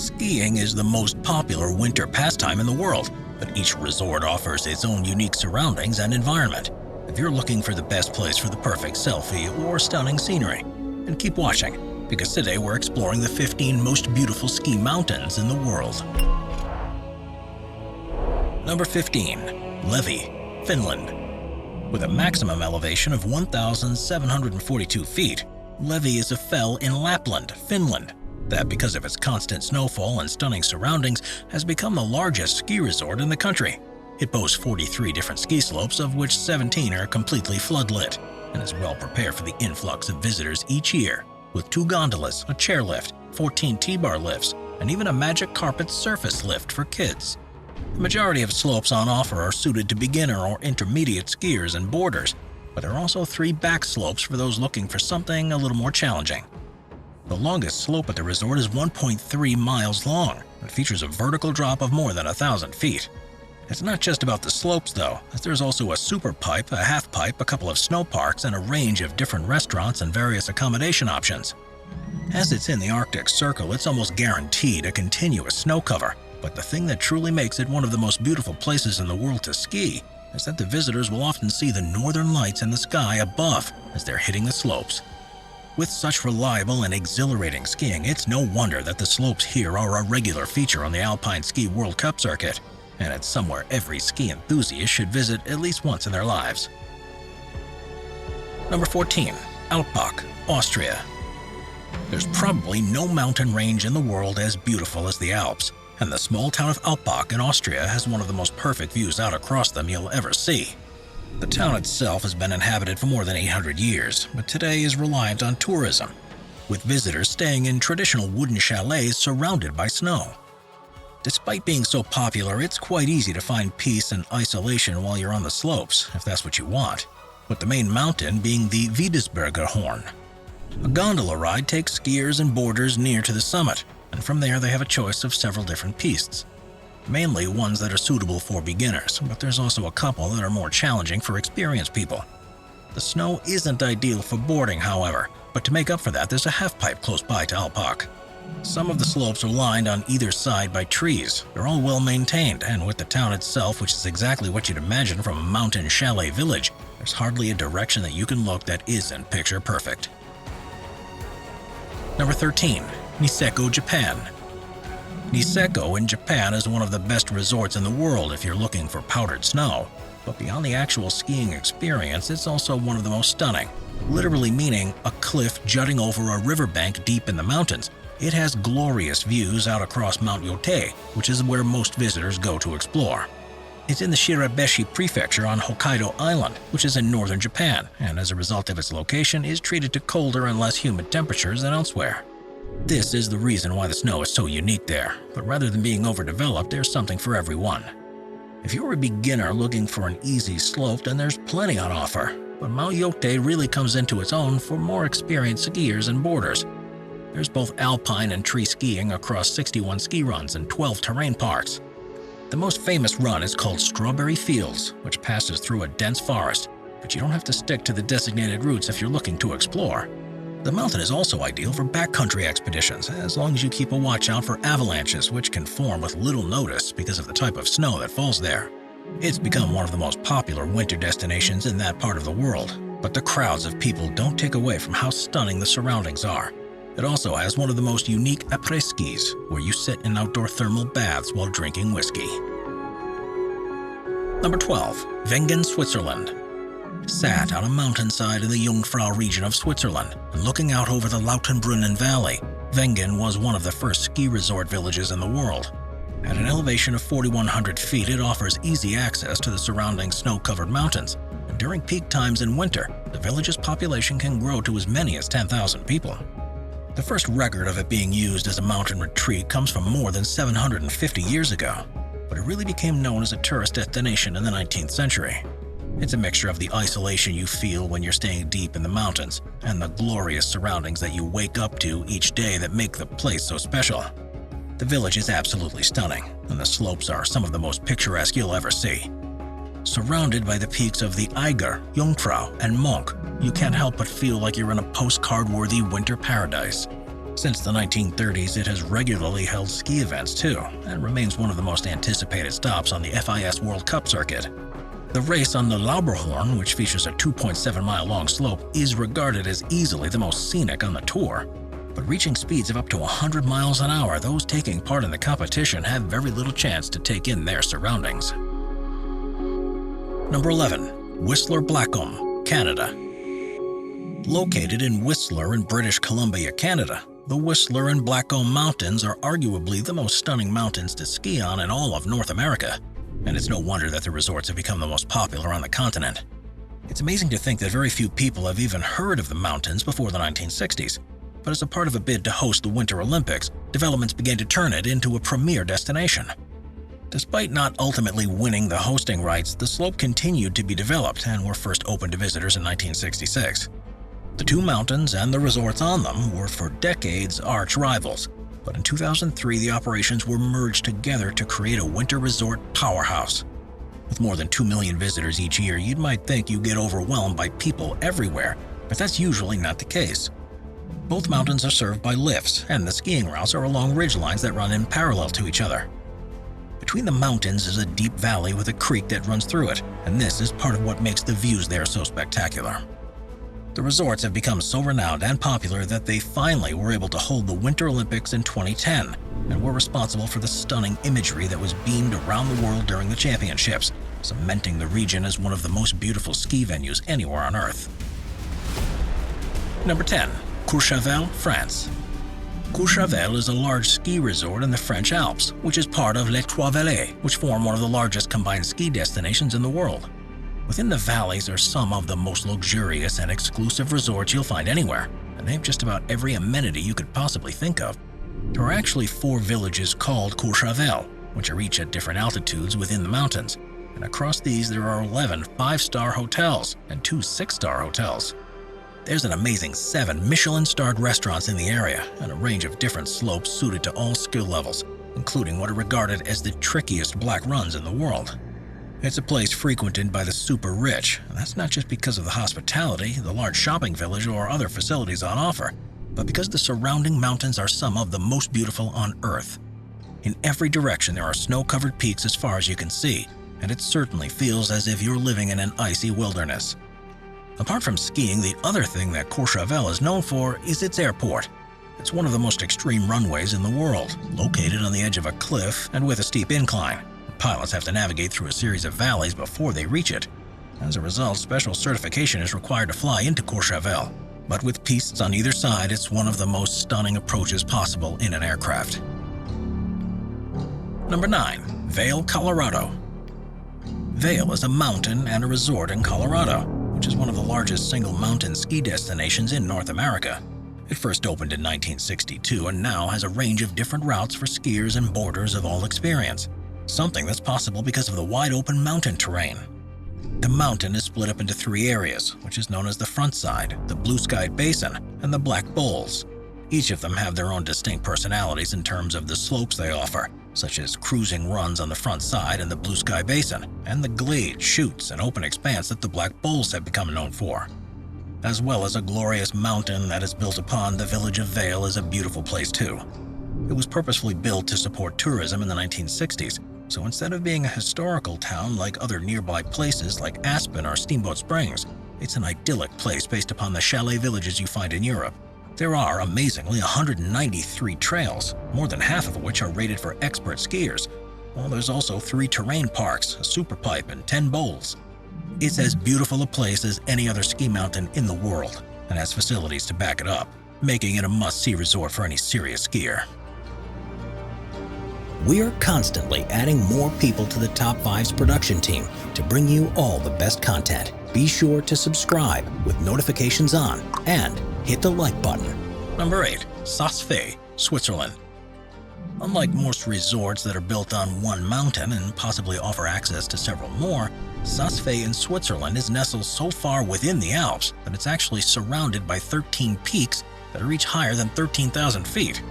Skiing is the most popular winter pastime in the world, but each resort offers its own unique surroundings and environment. If you're looking for the best place for the perfect selfie or stunning scenery, then keep watching, because today we're exploring the 15 most beautiful ski mountains in the world. Number 15. Levy, Finland. With a maximum elevation of 1,742 feet, Levy is a fell in Lapland, Finland, that because of its constant snowfall and stunning surroundings has become the largest ski resort in the country. It boasts 43 different ski slopes, of which 17 are completely floodlit, and is well prepared for the influx of visitors each year, with 2 gondolas, a chairlift, 14 T-bar lifts, and even a magic carpet surface lift for kids. The majority of slopes on offer are suited to beginner or intermediate skiers and boarders, but there are also 3 back slopes for those looking for something a little more challenging. The longest slope at the resort is 1.3 miles long and features a vertical drop of more than 1,000 feet. It's not just about the slopes though, as there's also a super pipe, a half pipe, a couple of snow parks, and a range of different restaurants and various accommodation options. As it's in the Arctic Circle, it's almost guaranteed a continuous snow cover. But the thing that truly makes it one of the most beautiful places in the world to ski is that the visitors will often see the northern lights in the sky above as they're hitting the slopes. With such reliable and exhilarating skiing, it's no wonder that the slopes here are a regular feature on the Alpine Ski World Cup circuit, and it's somewhere every ski enthusiast should visit at least once in their lives. Number 14. Alps, Austria. There's probably no mountain range in the world as beautiful as the Alps, and the small town of Alps in Austria has one of the most perfect views out across them you'll ever see. The town itself has been inhabited for more than 800 years, but today is reliant on tourism, with visitors staying in traditional wooden chalets surrounded by snow. Despite being so popular, it's quite easy to find peace and isolation while you're on the slopes, if that's what you want, with the main mountain being the Wiedesberger Horn. A gondola ride takes skiers and boarders near to the summit, and from there they have a choice of several different pistes. Mainly ones that are suitable for beginners, but there's also a couple that are more challenging for experienced people. The snow isn't ideal for boarding, however, but to make up for that, there's a half-pipe close by to Alps. Some of the slopes are lined on either side by trees. They're all well maintained, and with the town itself, which is exactly what you'd imagine from a mountain chalet village, there's hardly a direction that you can look that isn't picture perfect. Number 13. Niseko, Japan. Niseko in Japan is one of the best resorts in the world if you're looking for powdered snow, but beyond the actual skiing experience, it's also one of the most stunning, literally meaning a cliff jutting over a riverbank deep in the mountains. It has glorious views out across Mount Yotei, which is where most visitors go to explore. It's in the Shirabeshi prefecture on Hokkaido Island, which is in northern Japan, and as a result of its location is treated to colder and less humid temperatures than elsewhere. This is the reason why the snow is so unique there, but rather than being overdeveloped, there's something for everyone. If you're a beginner looking for an easy slope, then there's plenty on offer, but Mount Yotei really comes into its own for more experienced skiers and boarders. There's both alpine and tree skiing across 61 ski runs and 12 terrain parks. The most famous run is called Strawberry Fields, which passes through a dense forest, but you don't have to stick to the designated routes if you're looking to explore. The mountain is also ideal for backcountry expeditions, as long as you keep a watch out for avalanches, which can form with little notice because of the type of snow that falls there. It's become one of the most popular winter destinations in that part of the world, but the crowds of people don't take away from how stunning the surroundings are. It also has one of the most unique après-skis, where you sit in outdoor thermal baths while drinking whiskey. Number 12. Wengen, Switzerland. Sat on a mountainside in the Jungfrau region of Switzerland, and looking out over the Lautenbrunnen Valley, Wengen was one of the first ski resort villages in the world. At an elevation of 4,100 feet, it offers easy access to the surrounding snow-covered mountains, and during peak times in winter, the village's population can grow to as many as 10,000 people. The first record of it being used as a mountain retreat comes from more than 750 years ago, but it really became known as a tourist destination in the 19th century. It's a mixture of the isolation you feel when you're staying deep in the mountains and the glorious surroundings that you wake up to each day that make the place so special. The village is absolutely stunning, and the slopes are some of the most picturesque you'll ever see. Surrounded by the peaks of the Eiger, Jungfrau, and Monk, you can't help but feel like you're in a postcard-worthy winter paradise. Since the 1930s, it has regularly held ski events too, and remains one of the most anticipated stops on the FIS World Cup circuit. The race on the Lauberhorn, which features a 2.7-mile-long slope, is regarded as easily the most scenic on the tour. But reaching speeds of up to 100 miles an hour, those taking part in the competition have very little chance to take in their surroundings. Number 11. Whistler Blackcomb, Canada. Located in Whistler in British Columbia, Canada, the Whistler and Blackcomb Mountains are arguably the most stunning mountains to ski on in all of North America, and it's no wonder that the resorts have become the most popular on the continent. It's amazing to think that very few people have even heard of the mountains before the 1960s, but as a part of a bid to host the Winter Olympics, developments began to turn it into a premier destination. Despite not ultimately winning the hosting rights, the slope continued to be developed and were first opened to visitors in 1966. The two mountains and the resorts on them were for decades arch rivals, but in 2003 the operations were merged together to create a winter resort powerhouse. With more than 2 million visitors each year, you might think you get overwhelmed by people everywhere, but that's usually not the case. Both mountains are served by lifts, and the skiing routes are along ridgelines that run in parallel to each other. Between the mountains is a deep valley with a creek that runs through it, and this is part of what makes the views there so spectacular. The resorts have become so renowned and popular that they finally were able to hold the Winter Olympics in 2010, and were responsible for the stunning imagery that was beamed around the world during the championships, cementing the region as one of the most beautiful ski venues anywhere on Earth. Number 10. Courchevel, France. Courchevel is a large ski resort in the French Alps, which is part of Les Trois Vallées, which form one of the largest combined ski destinations in the world. Within the valleys are some of the most luxurious and exclusive resorts you'll find anywhere, and they have just about every amenity you could possibly think of. There are actually 4 villages called Courchevel, which are each at different altitudes within the mountains, and across these there are 11 5-star hotels and 2 6-star hotels. There's an amazing 7 Michelin-starred restaurants in the area, and a range of different slopes suited to all skill levels, including what are regarded as the trickiest black runs in the world. It's a place frequented by the super rich, and that's not just because of the hospitality, the large shopping village, or other facilities on offer, but because the surrounding mountains are some of the most beautiful on Earth. In every direction there are snow-covered peaks as far as you can see, and it certainly feels as if you're living in an icy wilderness. Apart from skiing, the other thing that Courchevel is known for is its airport. It's one of the most extreme runways in the world, located on the edge of a cliff and with a steep incline. Pilots have to navigate through a series of valleys before they reach it. As a result, special certification is required to fly into Courchevel, but with pistes on either side, it's one of the most stunning approaches possible in an aircraft. Number 9. Vail, Colorado. Vail is a mountain and a resort in Colorado, which is one of the largest single mountain ski destinations in North America. It first opened in 1962 and now has a range of different routes for skiers and boarders of all experience, something that's possible because of the wide-open mountain terrain. The mountain is split up into 3 areas, which is known as the front side, the Blue Sky Basin, and the Black Bowls. Each of them have their own distinct personalities in terms of the slopes they offer, such as cruising runs on the front side in the Blue Sky Basin, and the glades, chutes, and open expanse that the Black Bowls have become known for. As well as a glorious mountain that is built upon, the village of Vail is a beautiful place too. It was purposefully built to support tourism in the 1960s, so instead of being a historical town like other nearby places like Aspen or Steamboat Springs, it's an idyllic place based upon the chalet villages you find in Europe. There are, amazingly, 193 trails, more than half of which are rated for expert skiers, while there's also 3 terrain parks, a super pipe, and 10 bowls. It's as beautiful a place as any other ski mountain in the world, and has facilities to back it up, making it a must-see resort for any serious skier. We're constantly adding more people to the Top 5's production team to bring you all the best content. Be sure to subscribe with notifications on and hit the like button. Number 8. Sestriere, Switzerland. Unlike most resorts that are built on one mountain and possibly offer access to several more, Sestriere in Switzerland is nestled so far within the Alps that it's actually surrounded by 13 peaks that are each higher than 13,000 feet.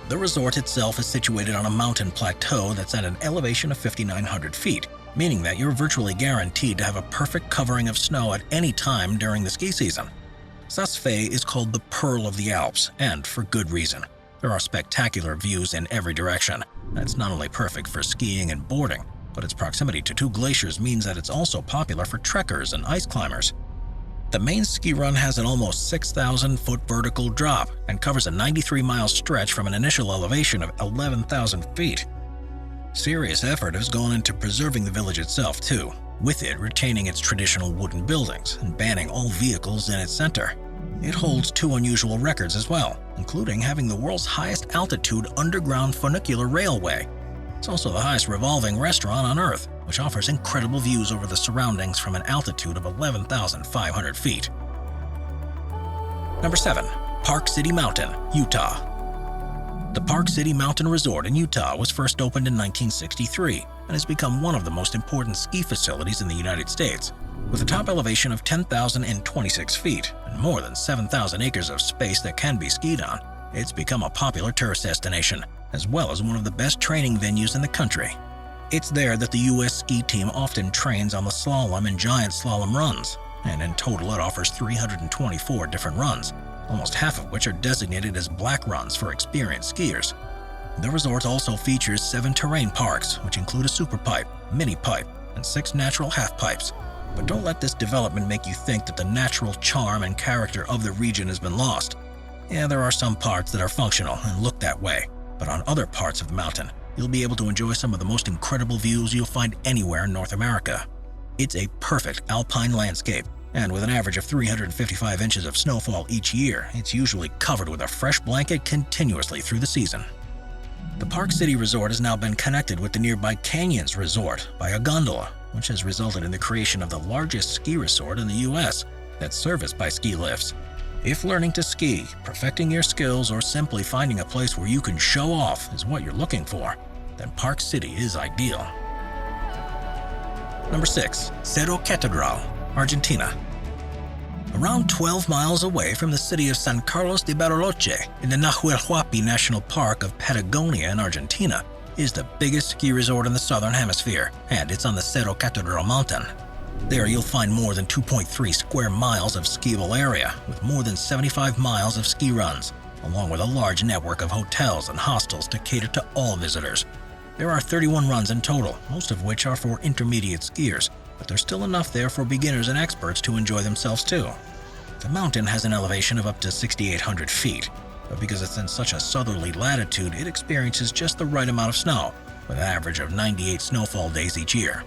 The resort itself is situated on a mountain plateau that's at an elevation of 5,900 feet, meaning that you're virtually guaranteed to have a perfect covering of snow at any time during the ski season. Saas-Fee is called the Pearl of the Alps, and for good reason. There are spectacular views in every direction. It's not only perfect for skiing and boarding, but its proximity to two glaciers means that it's also popular for trekkers and ice climbers. The main ski run has an almost 6,000-foot vertical drop and covers a 93-mile stretch from an initial elevation of 11,000 feet. Serious effort has gone into preserving the village itself, too, with it retaining its traditional wooden buildings and banning all vehicles in its center. It holds two unusual records as well, including having the world's highest altitude underground funicular railway. It's also the highest revolving restaurant on Earth, which offers incredible views over the surroundings from an altitude of 11,500 feet. Number 7. Park City Mountain, Utah. The Park City Mountain Resort in Utah was first opened in 1963 and has become one of the most important ski facilities in the United States. With a top elevation of 10,026 feet and more than 7,000 acres of space that can be skied on, it's become a popular tourist destination, as well as one of the best training venues in the country. It's there that the U.S. ski team often trains on the slalom and giant slalom runs, and in total it offers 324 different runs, almost half of which are designated as black runs for experienced skiers. The resort also features 7 terrain parks, which include a super pipe, mini pipe, and 6 natural half pipes. But don't let this development make you think that the natural charm and character of the region has been lost. Yeah, there are some parts that are functional and look that way, but on other parts of the mountain, you'll be able to enjoy some of the most incredible views you'll find anywhere in North America. It's a perfect alpine landscape, and with an average of 355 inches of snowfall each year, it's usually covered with a fresh blanket continuously through the season. The Park City Resort has now been connected with the nearby Canyons Resort by a gondola, which has resulted in the creation of the largest ski resort in the U.S. that's serviced by ski lifts. If learning to ski, perfecting your skills, or simply finding a place where you can show off is what you're looking for, then Park City is ideal. Number 6. Cerro Catadora, Argentina. Around 12 miles away from the city of San Carlos de Bariloche in the Nahuel Huapi National Park of Patagonia in Argentina is the biggest ski resort in the southern hemisphere, and it's on the Cerro Catadora mountain. There you'll find more than 2.3 square miles of skiable area with more than 75 miles of ski runs, along with a large network of hotels and hostels to cater to all visitors. There are 31 runs in total, most of which are for intermediate skiers, but there's still enough there for beginners and experts to enjoy themselves too. The mountain has an elevation of up to 6,800 feet, but because it's in such a southerly latitude, it experiences just the right amount of snow, with an average of 98 snowfall days each year.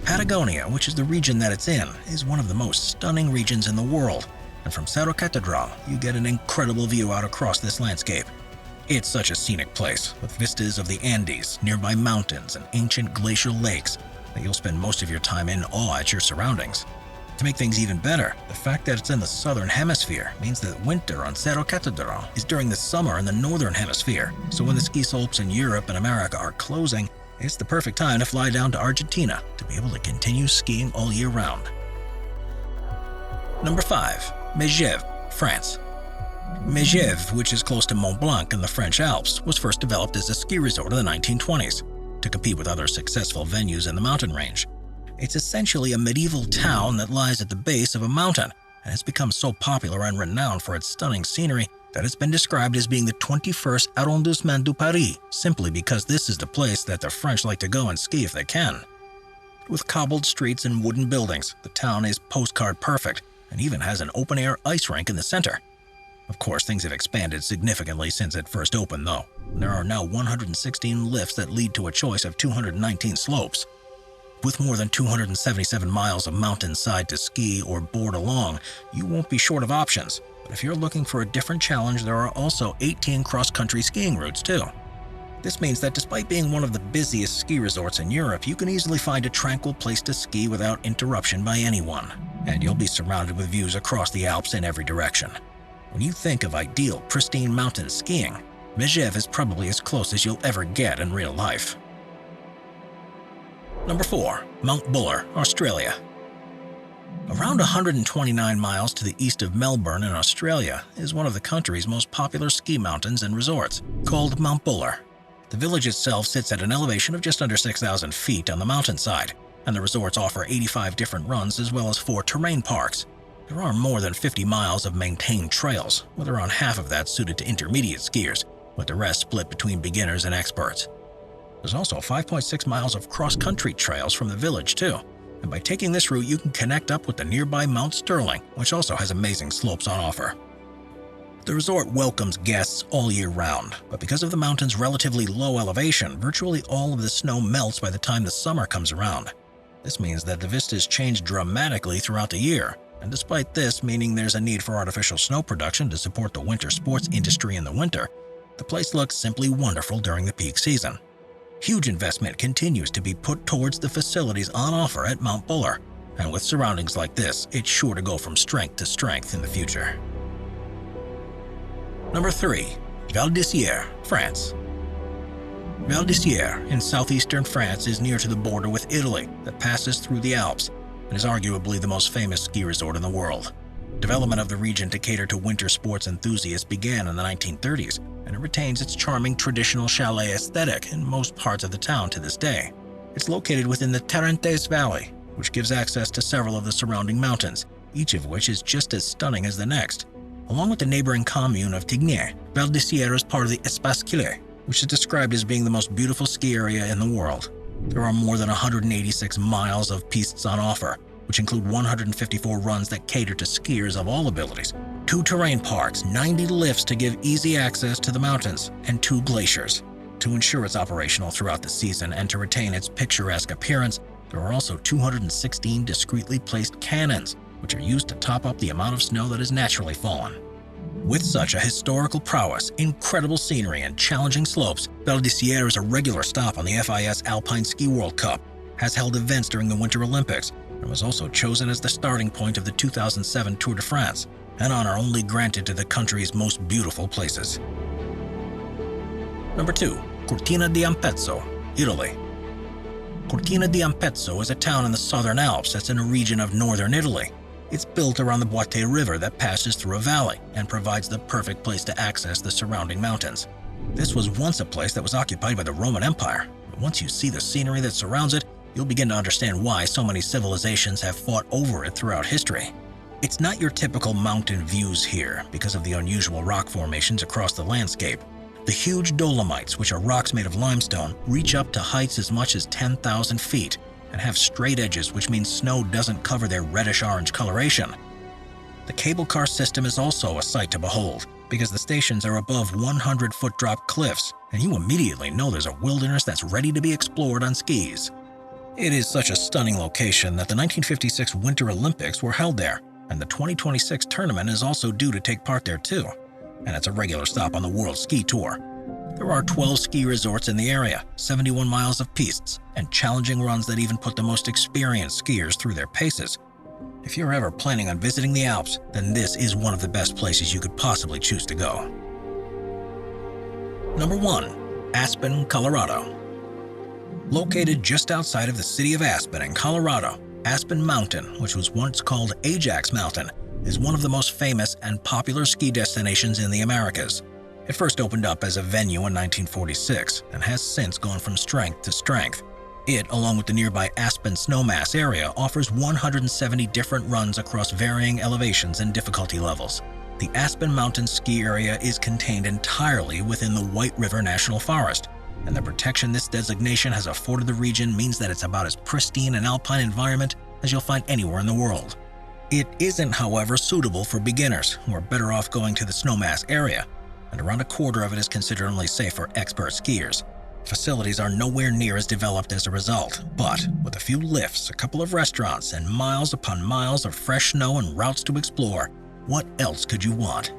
Patagonia, which is the region that it's in, is one of the most stunning regions in the world, and from Cerro Catadora, you get an incredible view out across this landscape. It's such a scenic place, with vistas of the Andes, nearby mountains, and ancient glacial lakes, that you'll spend most of your time in awe at your surroundings. To make things even better, the fact that it's in the southern hemisphere means that winter on Cerro Catadora is during the summer in the northern hemisphere, so when the ski slopes in Europe and America are closing, it's the perfect time to fly down to Argentina to be able to continue skiing all year round. Number 5. Megève, France. Megève, which is close to Mont Blanc in the French Alps, was first developed as a ski resort in the 1920s to compete with other successful venues in the mountain range. It's essentially a medieval town that lies at the base of a mountain, and has become so popular and renowned for its stunning scenery that it's been described as being the 21st arrondissement du Paris, simply because this is the place that the French like to go and ski if they can. With cobbled streets and wooden buildings, the town is postcard perfect, and even has an open-air ice rink in the center. Of course, things have expanded significantly since it first opened, though. There are now 116 lifts that lead to a choice of 219 slopes. With more than 277 miles of mountainside to ski or board along, you won't be short of options. But if you're looking for a different challenge, there are also 18 cross-country skiing routes too. This means that despite being one of the busiest ski resorts in Europe, you can easily find a tranquil place to ski without interruption by anyone. And you'll be surrounded with views across the Alps in every direction. When you think of ideal, pristine mountain skiing, Megève is probably as close as you'll ever get in real life. Number 4. Mount Buller, Australia. Around 129 miles to the east of Melbourne in Australia is one of the country's most popular ski mountains and resorts, called Mount Buller. The village itself sits at an elevation of just under 6,000 feet on the mountainside, and the resorts offer 85 different runs as well as 4 terrain parks. There are more than 50 miles of maintained trails, with around half of that suited to intermediate skiers, with the rest split between beginners and experts. There's also 5.6 miles of cross-country trails from the village too, and by taking this route you can connect up with the nearby Mount Sterling, which also has amazing slopes on offer. The resort welcomes guests all year round, but because of the mountain's relatively low elevation, virtually all of the snow melts by the time the summer comes around. This means that the vistas change dramatically throughout the year, and despite this meaning there's a need for artificial snow production to support the winter sports industry in the winter, the place looks simply wonderful during the peak season. Huge investment continues to be put towards the facilities on offer at Mount Buller, and with surroundings like this, it's sure to go from strength to strength in the future. Number 3. Valdisiere, France. Valdisiere in southeastern France is near to the border with Italy that passes through the Alps and is arguably the most famous ski resort in the world. Development of the region to cater to winter sports enthusiasts began in the 1930s, and it retains its charming traditional chalet aesthetic in most parts of the town to this day. It's located within the Tarentaise Valley, which gives access to several of the surrounding mountains, each of which is just as stunning as the next. Along with the neighboring commune of Tignes, Valdisiere is part of the Espace Kilé, which is described as being the most beautiful ski area in the world. There are more than 186 miles of pistes on offer, which include 154 runs that cater to skiers of all abilities, 2 terrain parks, 90 lifts to give easy access to the mountains, and 2 glaciers. To ensure it's operational throughout the season and to retain its picturesque appearance, there are also 216 discreetly placed cannons, which are used to top up the amount of snow that has naturally fallen. With such a historical prowess, incredible scenery, and challenging slopes, Valdisiere is a regular stop on the FIS Alpine Ski World Cup, has held events during the Winter Olympics, and was also chosen as the starting point of the 2007 Tour de France, an honor only granted to the country's most beautiful places. Number 2. Cortina dAmpezzo, Italy. Cortina dAmpezzo is a town in the southern Alps that's in a region of northern Italy. It's built around the Boite River that passes through a valley and provides the perfect place to access the surrounding mountains. This was once a place that was occupied by the Roman Empire, but once you see the scenery that surrounds it, you'll begin to understand why so many civilizations have fought over it throughout history. It's not your typical mountain views here because of the unusual rock formations across the landscape. The huge Dolomites, which are rocks made of limestone, reach up to heights as much as 10,000 feet and have straight edges, which means snow doesn't cover their reddish-orange coloration. The cable car system is also a sight to behold because the stations are above 100-foot drop cliffs, and you immediately know there's a wilderness that's ready to be explored on skis. It is such a stunning location that the 1956 Winter Olympics were held there, and the 2026 tournament is also due to take part there too, and it's a regular stop on the World Ski Tour. There are 12 ski resorts in the area, 71 miles of pistes, and challenging runs that even put the most experienced skiers through their paces. If you're ever planning on visiting the Alps, then this is one of the best places you could possibly choose to go. Number 1. Aspen, Colorado. Located just outside of the city of Aspen in Colorado, Aspen Mountain, which was once called Ajax Mountain, is one of the most famous and popular ski destinations in the Americas. It first opened up as a venue in 1946 and has since gone from strength to strength. It, along with the nearby Aspen Snowmass area, offers 170 different runs across varying elevations and difficulty levels. The Aspen Mountain ski area is contained entirely within the White River National Forest, and the protection this designation has afforded the region means that it's about as pristine an alpine environment as you'll find anywhere in the world. It isn't, however, suitable for beginners who are better off going to the Snowmass area, and around a quarter of it is considered only safe for expert skiers. Facilities are nowhere near as developed as a result, but with a few lifts, a couple of restaurants, and miles upon miles of fresh snow and routes to explore, what else could you want?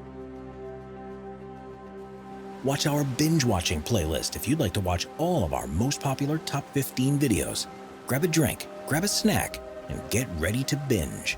Watch our binge-watching playlist if you'd like to watch all of our most popular top 15 videos. Grab a drink, grab a snack, and get ready to binge.